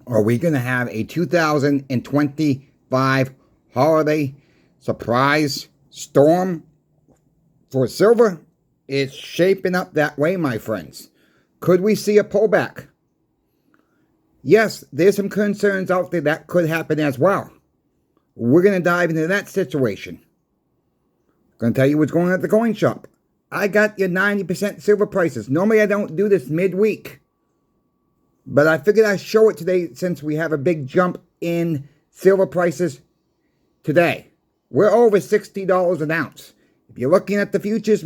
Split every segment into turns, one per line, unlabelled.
Are we going to have a 2025 holiday surprise storm for silver? It's shaping up that way, my friends. Could we see a pullback? Yes, there's some concerns out there that could happen as well. We're going to dive into that situation. Going to tell you what's going on at the coin shop. I got your 90% silver prices. Normally I don't do this midweek, but I figured I'd show it today since we have a big jump in silver prices today. We're over $60 an ounce. If you're looking at the futures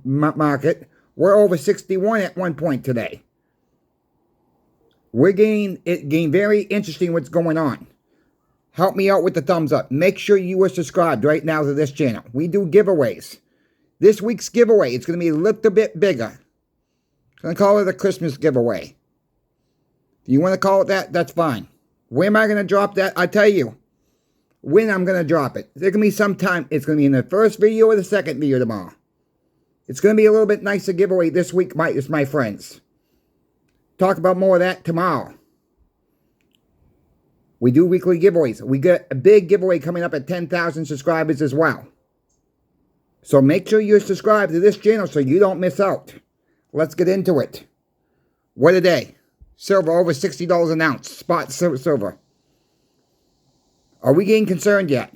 market, we're over 61 at one point today. We're getting very interesting what's going on. Help me out with the thumbs up. Make sure you are subscribed right now to this channel. We do giveaways. This week's giveaway, it's going to be a little bit bigger. I'm going to call it a Christmas giveaway. If you want to call it that, that's fine. Where am I going to drop that? I tell you when I'm going to drop it. There's going to be sometime. It's going to be in the first video or the second video tomorrow. It's going to be a little bit nicer giveaway this week, my friends. Talk about more of that tomorrow. We do weekly giveaways. We got a big giveaway coming up at 10,000 subscribers as well. So make sure you're subscribed to this channel so you don't miss out. Let's get into it. What a day. Silver over $60 an ounce. Spot silver. Are we getting concerned yet?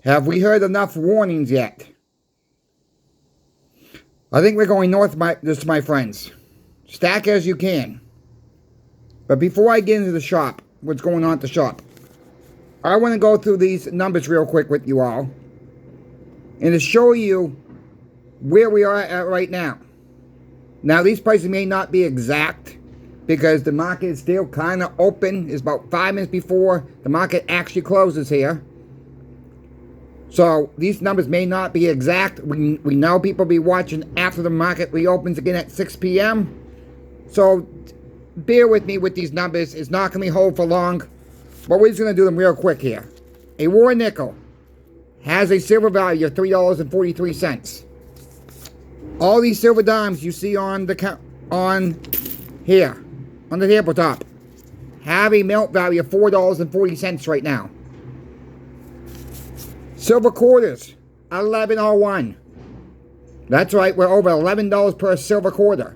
Have we heard enough warnings yet? I think we're going north, my friends. Stack as you can. But before I get into the shop, what's going on at the shop, I want to go through these numbers real quick with you all. And to show you where we are at right now. Now, these prices may not be exact because the market is still kind of open. It's about 5 minutes before the market actually closes here. So, these numbers may not be exact. We know people will be watching after the market reopens again at 6 p.m. So, bear with me with these numbers. It's not going to be hold for long. But we're just going to do them real quick here. A war nickel has a silver value of $3.43. All these silver dimes you see on the tabletop have a melt value of $4.40 right now. Silver quarters, $11.01. That's right, we're over $11 per silver quarter.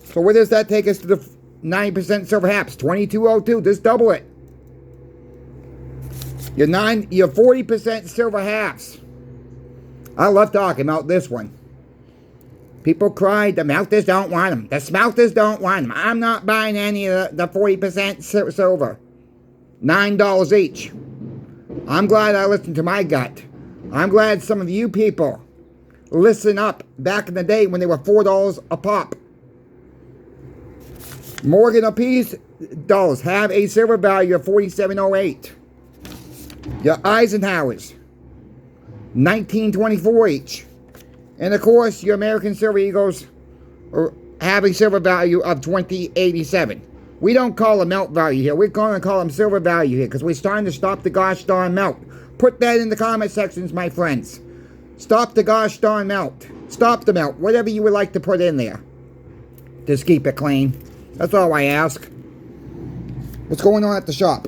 So where does that take us to the 90% silver halves? $22.02. Just double it. Your 40% silver halves. I love talking about this one. People cried, the melters don't want them. The smelters don't want them. I'm not buying any of the 40% silver. $9 each. I'm glad I listened to my gut. I'm glad some of you people listen up back in the day when they were $4 a pop. Morgan Apiece dolls have a silver value of $47.08. Your Eisenhowers, $19.24 each. And of course, your American Silver Eagles have a silver value of $20.87. We don't call them melt value here. We're going to call them silver value here because we're starting to stop the gosh darn melt. Put that in the comment sections, my friends. Stop the gosh darn melt. Stop the melt. Whatever you would like to put in there. Just keep it clean. That's all I ask. What's going on at the shop?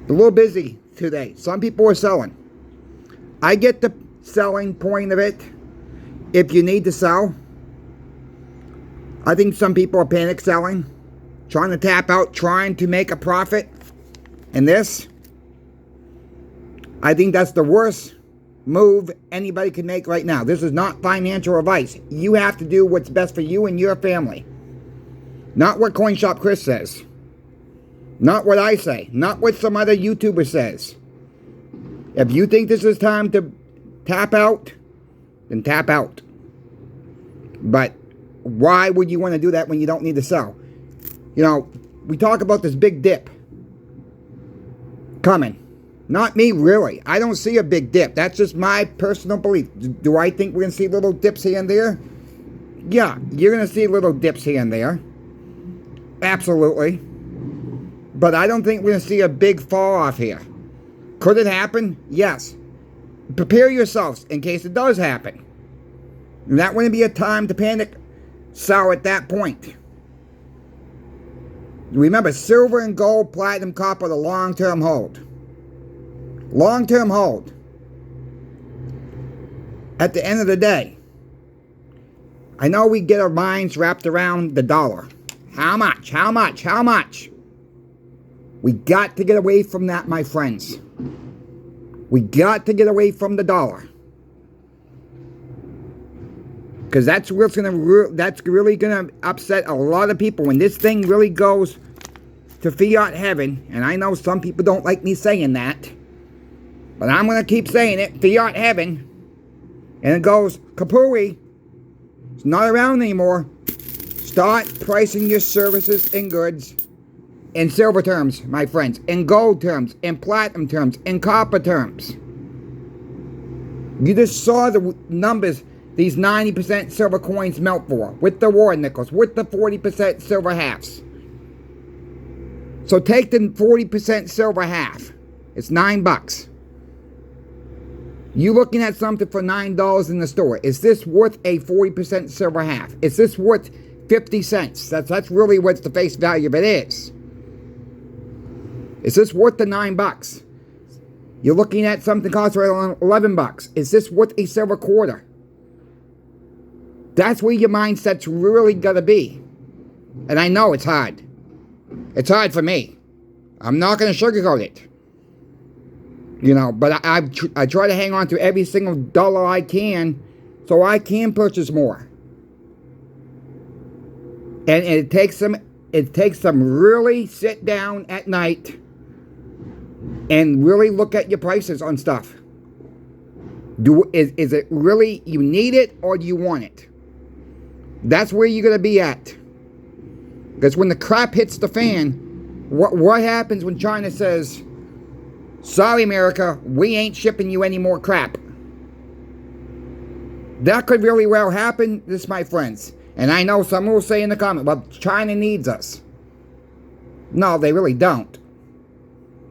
A little busy today. Some people are selling. I get the selling point of it. If you need to sell. I think some people are panic selling. Trying to tap out. Trying to make a profit. And this. I think that's the worst move anybody can make right now. This is not financial advice. You have to do what's best for you and your family. Not what CoinShop Chris says. Not what I say. Not what some other YouTuber says. If you think this is time to tap out, then tap out. But why would you want to do that when you don't need to sell? You know, we talk about this big dip coming. Not me, really. I don't see a big dip. That's just my personal belief. Do I think we're going to see little dips here and there? Yeah, you're going to see little dips here and there. Absolutely. But I don't think we're going to see a big fall off here. Could it happen? Yes. Prepare yourselves in case it does happen. And that wouldn't be a time to panic sell at that point. Remember, silver and gold, platinum, copper, the long-term hold. Long-term hold. At the end of the day, I know we get our minds wrapped around the dollar. How much? How much? How much? We got to get away from that, my friends. We got to get away from the dollar. Because that's really gonna upset a lot of people when this thing really goes to fiat heaven. And I know some people don't like me saying that, but I'm gonna keep saying it, fiat heaven. And it goes kapooey. It's not around anymore. Start pricing your services and goods in silver terms, my friends, in gold terms, in platinum terms, in copper terms. You just saw the numbers these 90% silver coins melt for, with the war nickels, with the 40% silver halves. So take the 40% silver half. It's $9. You looking at something for $9 in the store. Is this worth a 40% silver half? Is this worth 50 cents? That's really what the face value of it is. Is this worth the $9? You're looking at something costs around $11. Is this worth a silver quarter? That's where your mindset's really gotta be. And I know it's hard. It's hard for me. I'm not gonna sugarcoat it. You know, but I try to hang on to every single dollar I can so I can purchase more. And it takes some really sit down at night and really look at your prices on stuff. Is it really you need it or do you want it? That's where you're going to be at. Because when the crap hits the fan, what happens when China says, sorry, America, we ain't shipping you any more crap? That could really well happen, my friends. And I know some will say in the comment, well, China needs us. No, they really don't.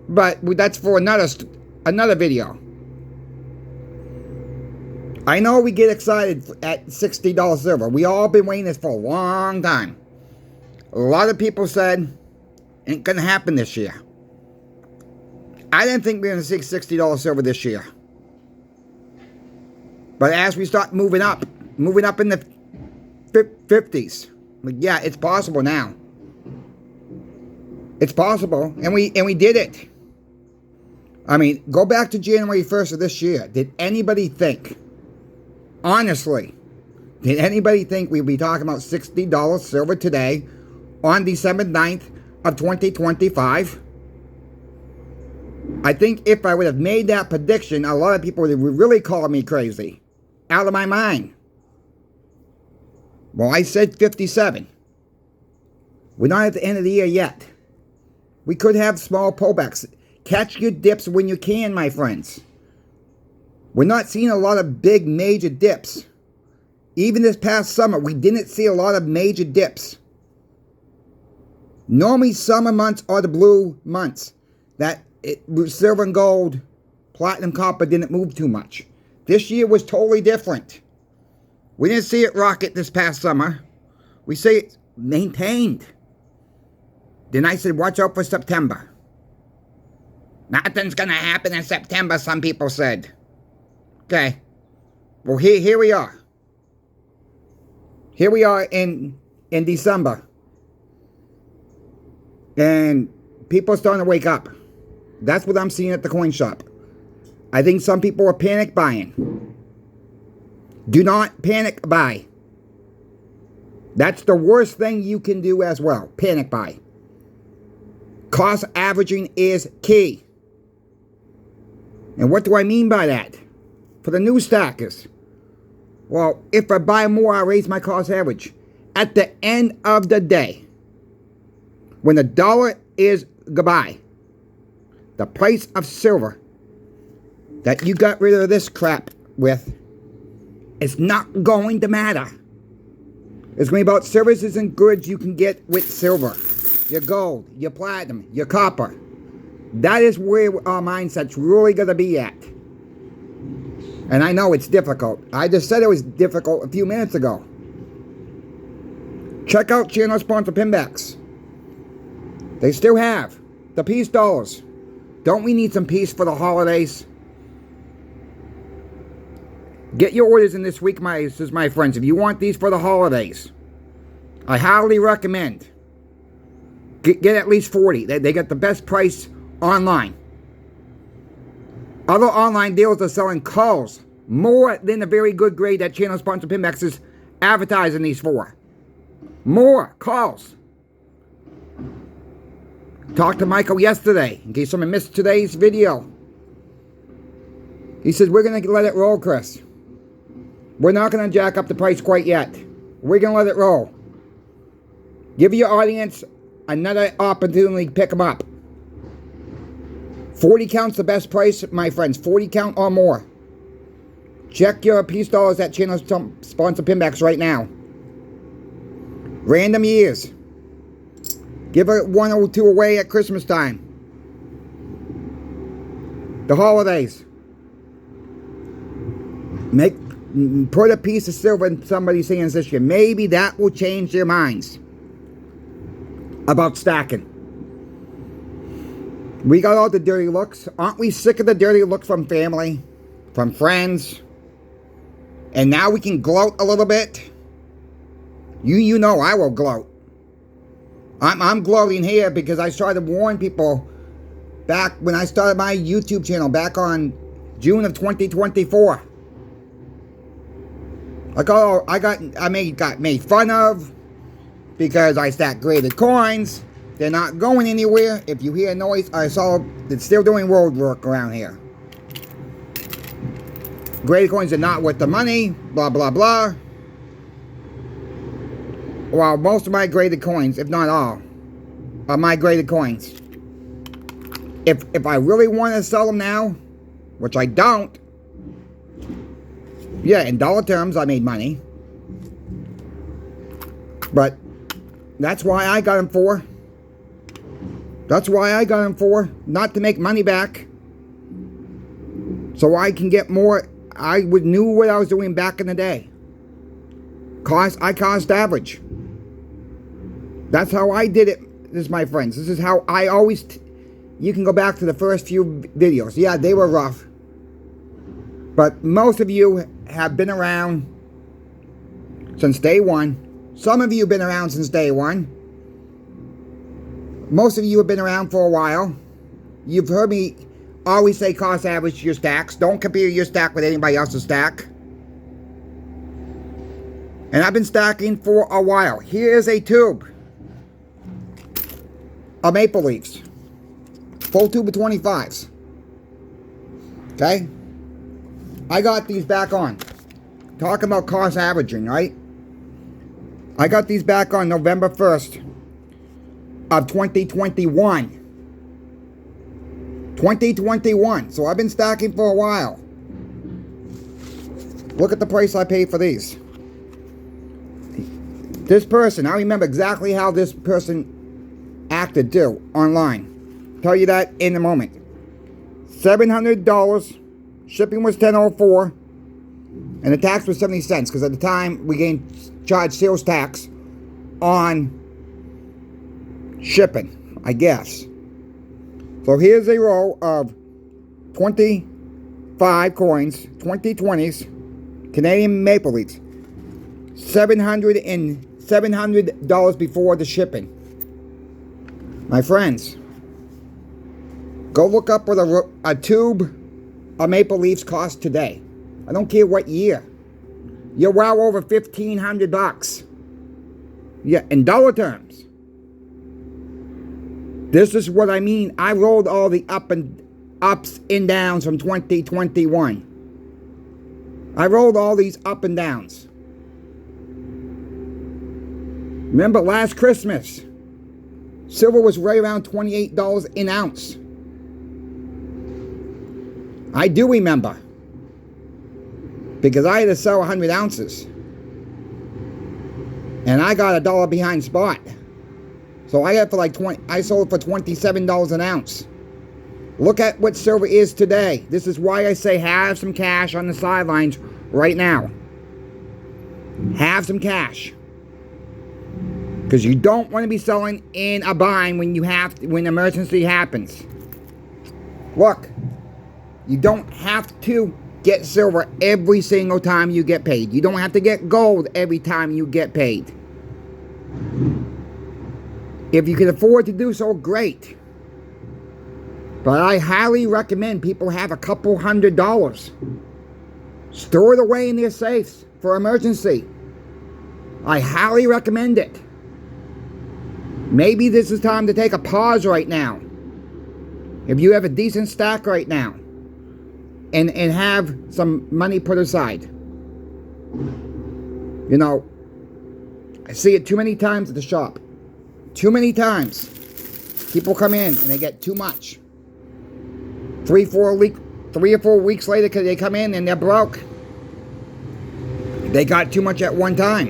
But that's for another video. I know we get excited at $60 silver. We all been waiting this for a long time. A lot of people said, ain't gonna happen this year. I didn't think we were gonna see $60 silver this year. But as we start moving up in the 50s, yeah, it's possible now. It's possible, and we did it. I mean, go back to January 1st of this year. Did anybody think, honestly, did anybody think we'd be talking about $60 silver today on December 9th of 2025? I think if I would have made that prediction, a lot of people would really call me crazy. Out of my mind. Well, I said 57. We're not at the end of the year yet. We could have small pullbacks. Catch your dips when you can, my friends. We're not seeing a lot of big major dips. Even this past summer, we didn't see a lot of major dips. Normally, summer months are the blue months. Silver and gold, platinum, copper didn't move too much. This year was totally different. We didn't see it rocket this past summer. We see it maintained. Then I said, watch out for September. Nothing's going to happen in September, some people said. Okay. Well, here we are. Here we are in December. And people are starting to wake up. That's what I'm seeing at the coin shop. I think some people are panic buying. Do not panic buy. That's the worst thing you can do as well. Panic buy. Cost averaging is key. And what do I mean by that? For the new stackers. Well, if I buy more, I raise my cost average. At the end of the day, when the dollar is goodbye, the price of silver that you got rid of this crap with is not going to matter. It's going to be about services and goods you can get with silver. Your gold, your platinum, your copper. That is where our mindset's really going to be at. And I know it's difficult. I just said it was difficult a few minutes ago. Check out channel sponsor Pinbacks. They still have the peace dollars. Don't we need some peace for the holidays? Get your orders in this week, my friends. If you want these for the holidays, I highly recommend. Get at least 40. They get the best price online. Other online dealers are selling calls more than the very good grade that channel sponsor Pinbax is advertising these for. More calls. Talked to Michael yesterday, in case someone missed today's video. He says, we're going to let it roll, Chris. We're not going to jack up the price quite yet. We're going to let it roll. Give your audience another opportunity to pick them up. 40 count's the best price, my friends. 40 count or more. Check your peace dollars at channel sponsor Pinbax right now. Random years. Give a 1 or 2 away at Christmas time. The holidays. Put a piece of silver in somebody's hands this year. Maybe that will change their minds about stacking. We got all the dirty looks. Aren't we sick of the dirty looks from family, from friends? And now we can gloat a little bit. You know I will gloat. I'm gloating here because I started to warn people back when I started my YouTube channel back on June of 2024. I got made fun of because I stack graded coins. They're not going anywhere. If you hear noise, I saw it's still doing road work around here. Graded coins are not worth the money. Blah, blah, blah. Well, most of my graded coins, if not all, are my graded coins. If I really want to sell them now, which I don't, yeah, in dollar terms, I made money. But that's why I got them for. That's why I got them for. Not to make money back. So I can get more. I knew what I was doing back in the day. I cost average. That's how I did it, this, my friends. This is how I always... You can go back to the first few videos. Yeah, they were rough. But most of you have been around since day one. Some of you have been around since day one. Most of you have been around for a while. You've heard me always say cost average your stacks. Don't compare your stack with anybody else's stack. And I've been stacking for a while. Here is a tube of Maple Leafs. Full tube of 25s. Okay? I got these back on. Talking about cost averaging, right? I got these back on November 1st of 2021. 2021. So I've been stacking for a while. Look at the price I paid for these. This person, I remember exactly how this person acted too, online. Tell you that in a moment. $700. Shipping was $10.04. And the tax was 70 cents. Because at the time, we charged sales tax on shipping, I guess. So here's a row of 25 coins, 2020s, Canadian Maple Leafs. $700 before the shipping. My friends, go look up what a tube of Maple Leafs costs today. I don't care what year. You're well over $1,500. Yeah, in dollar terms. This is what I mean. I rolled all the ups and downs from 2021. I rolled all these up and downs. Remember last Christmas, silver was right around $28 an ounce. I do remember. Because I had to sell 100 ounces. And I got $1 behind spot. So I got for like I sold for $27 an ounce. Look at what silver is today. This is why I say have some cash on the sidelines right now. Have some cash. Because you don't want to be selling in a bind when emergency happens. Look, you don't have to get silver every single time you get paid. You don't have to get gold every time you get paid. If you can afford to do so, great. But I highly recommend people have a couple $100. Store it away in their safes for emergency. I highly recommend it. Maybe this is time to take a pause right now. If you have a decent stack right now. And have some money put aside. You know, I see it too many times at the shop. Too many times. People come in and they get too much. 3 or 4 weeks later, they come in and they're broke. They got too much at one time.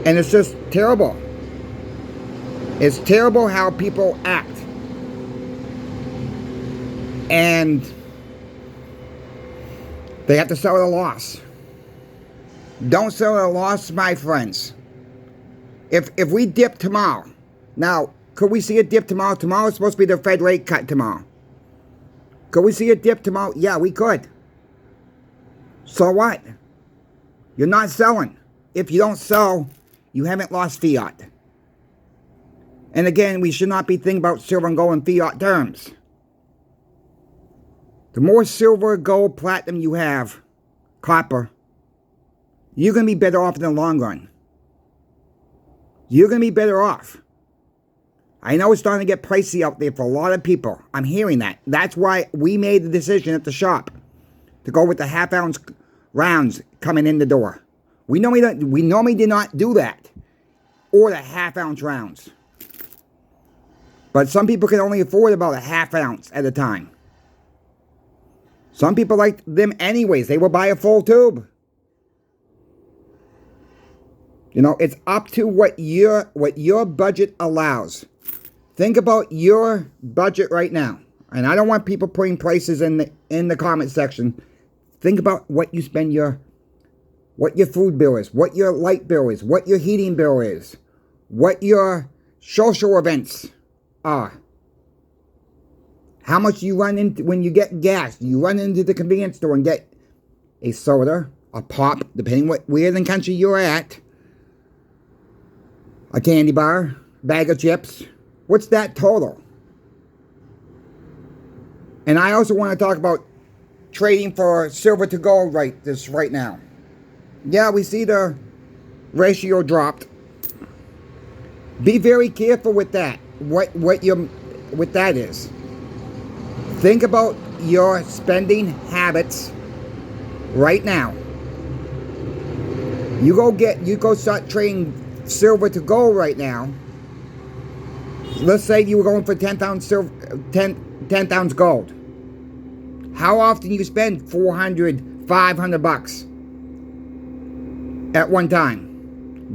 And it's just terrible. It's terrible how people act. And they have to sell at a loss. Don't sell at a loss, my friends. If we dip tomorrow, now, could we see a dip tomorrow? Tomorrow is supposed to be the Fed rate cut tomorrow. Could we see a dip tomorrow? Yeah, we could. So what? You're not selling. If you don't sell, you haven't lost fiat. And again, we should not be thinking about silver and gold in fiat terms. The more silver, gold, platinum you have, copper, you're going to be better off in the long run. You're going to be better off. I know it's starting to get pricey out there for a lot of people. I'm hearing that. That's why we made the decision at the shop to go with the half-ounce rounds coming in the door. We normally did not do that. Or the half-ounce rounds. But some people can only afford about a half ounce at a time. Some people like them anyways. They will buy a full tube. You know, it's up to what your budget allows. Think about your budget right now. And I don't want people putting prices in the comment section. Think about what you spend what your food bill is, what your light bill is, what your heating bill is, what your social events are. How much you run into when you get gas. You run into the convenience store and get a soda, a pop, depending where in the country you're at, a candy bar, bag of chips. What's that total? And I also want to talk about trading for silver to gold right now. Yeah, we see the ratio dropped. Be very careful with that. What that is. Think about your spending habits right now. You go start trading silver to gold right now. Let's say you were going for 10 ounce gold. How often you spend $400, $500 at one time?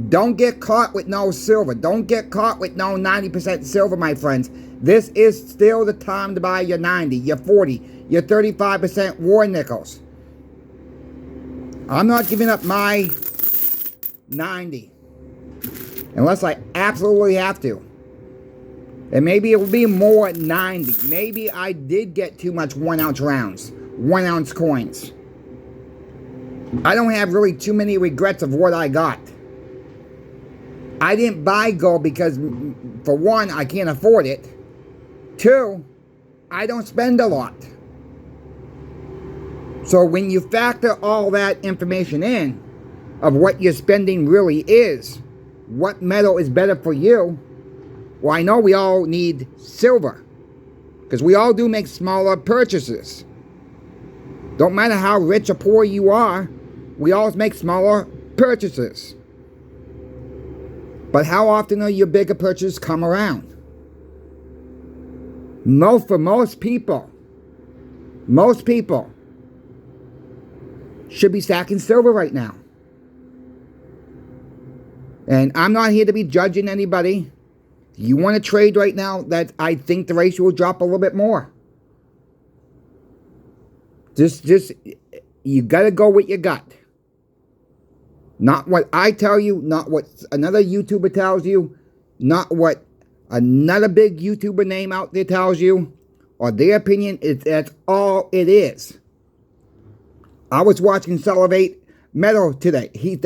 Don't get caught with no silver. Don't get caught with no 90% silver, my friends. This is still the time to buy your 90, your 40, your 35% war nickels. I'm not giving up my 90 unless I absolutely have to. And maybe it will be more 90. Maybe I did get too much 1 ounce rounds, 1 ounce coins. I don't have really too many regrets of what I got. I didn't buy gold because, for one, I can't afford it. 2, I don't spend a lot. So when you factor all that information in, of what your spending really is, what metal is better for you, well, I know we all need silver, because we all do make smaller purchases. Don't matter how rich or poor you are, we all make smaller purchases. But how often are your bigger purchases come around? For most people should be stacking silver right now. And I'm not here to be judging anybody. You want to trade right now, that I think the ratio will drop a little bit more. Just you got to go with your gut. Not what I tell you, not what another YouTuber tells you, not what another big YouTuber name out there tells you, or their opinion. That's all it is. I was watching Salivate Metal today. He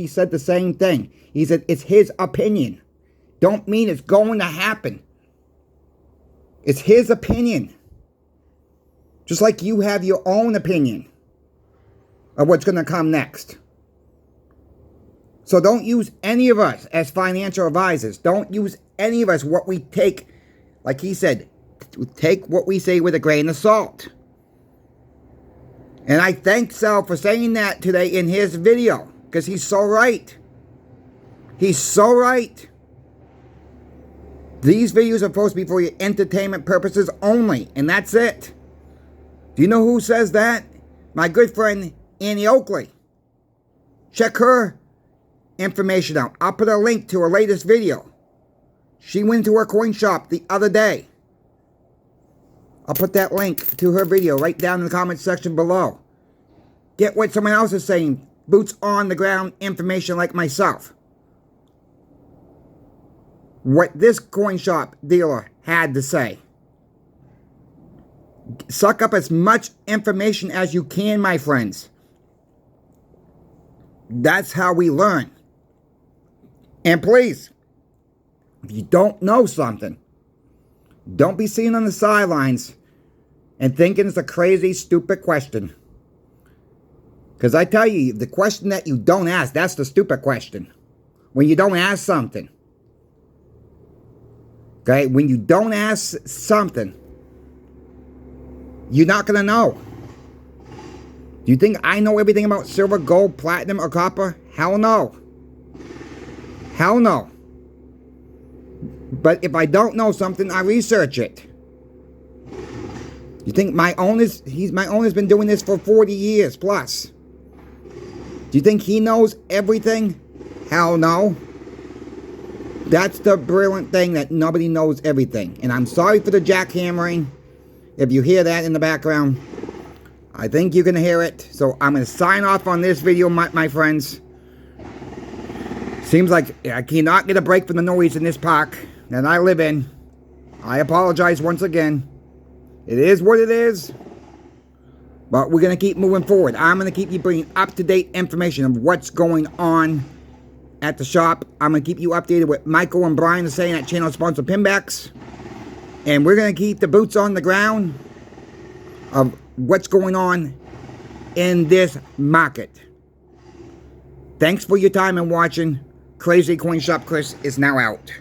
said the same thing. He said it's his opinion. Don't mean it's going to happen. It's his opinion. Just like you have your own opinion of what's going to come next. So don't use any of us as financial advisors. Don't use any of us what we take, like he said, take what we say with a grain of salt. And I thank Sal for saying that today in his video, because he's so right. He's so right. These videos are supposed to be for your entertainment purposes only, and that's it. Do you know who says that? My good friend Annie Oakley. Check her information out. I'll put a link to her latest video. She went to her coin shop the other day. I'll put that link to her video right down in the comment section below. Get what someone else is saying. Boots on the ground information like myself. What this coin shop dealer had to say. Suck up as much information as you can, my friends. That's how we learn. And please, if you don't know something, don't be sitting on the sidelines and thinking it's a crazy, stupid question. Because I tell you, the question that you don't ask, that's the stupid question. When you don't ask something. Okay? When you don't ask something, you're not going to know. Do you think I know everything about silver, gold, platinum, or copper? Hell no. Hell no. But if I don't know something, I research it. You think my owner's been doing this for 40 years plus. Do you think he knows everything? Hell no. That's the brilliant thing, that nobody knows everything. And I'm sorry for the jackhammering. If you hear that in the background, I think you can hear it. So I'm going to sign off on this video, my friends. Seems like I cannot get a break from the noise in this park that I live in. I apologize once again. It is what it is. But we're going to keep moving forward. I'm going to keep you bringing up-to-date information of what's going on at the shop. I'm going to keep you updated with Michael and Brian are saying at channel sponsor Pinbacks. And we're going to keep the boots on the ground of what's going on in this market. Thanks for your time and watching. Crazy Coin Shop Chris is now out.